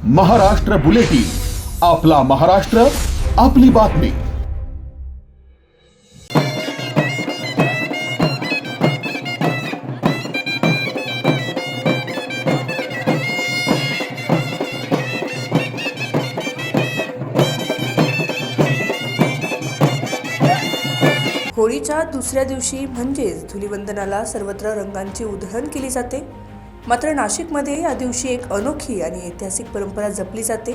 Maharashtra bulletin, आपला महाराष्ट्र, आपली बातमी. होळीच्या दुसऱ्या दिवशी म्हणजेच धुलिवंदनाला सर्वत्र रंगांची उधळण केली जाते. मात्र नाशिकमध्ये या दिवशी एक अनोखी आणि ऐतिहासिक परंपरा जपली जाते.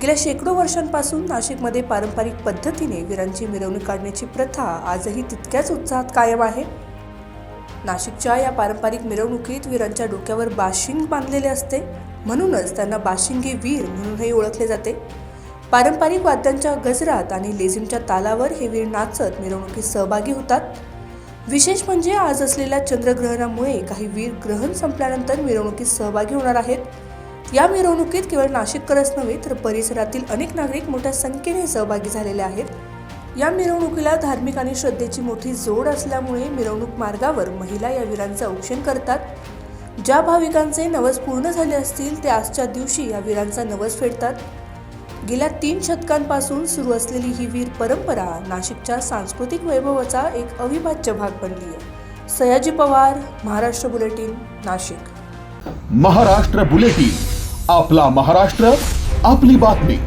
गेल्या शेकडो वर्षांपासून नाशिकमध्ये पारंपरिक पद्धतीने वीरांची मिरवणूक काढण्याची प्रथा आजही तितक्याच उत्साहात कायम आहे. नाशिकच्या या पारंपरिक मिरवणुकीत वीरांच्या डोक्यावर बाशिंग बांधलेले असते, म्हणूनच त्यांना बाशिंगी वीर म्हणूनही ओळखले जाते. पारंपरिक वाद्यांच्या गजरात आणि लेझिमच्या तालावर हे वीर नाचत मिरवणुकीत सहभागी होतात. विशेष म्हणजे आज असलेल्या चंद्रग्रहणामुळे काही वीर ग्रहण संपल्यानंतर मिरवणुकीत सहभागी होणार आहेत. या मिरवणुकीत केवळ नाशिककरच नव्हे तर परिसरातील अनेक नागरिक मोठ्या संख्येने सहभागी झालेले आहेत. या मिरवणुकीला धार्मिक आणि श्रद्धेची मोठी जोड असल्यामुळे मिरवणूक मार्गावर महिला या वीरांचे औक्षण करतात. ज्या भाविकांचे नवस पूर्ण झाले असतील ते आजच्या दिवशी या वीरांचा नवस फेडतात. गेल्या 3 शतकांपासून सुरू असलेली ही वीर परंपरा नाशिकच्या सांस्कृतिक वैभवाचा एक अविभाज्य भाग बनली आहे. सयाजी पवार, महाराष्ट्र बुलेटिन, नाशिक. महाराष्ट्र बुलेटिन, आपला महाराष्ट्र, आपली बातमी.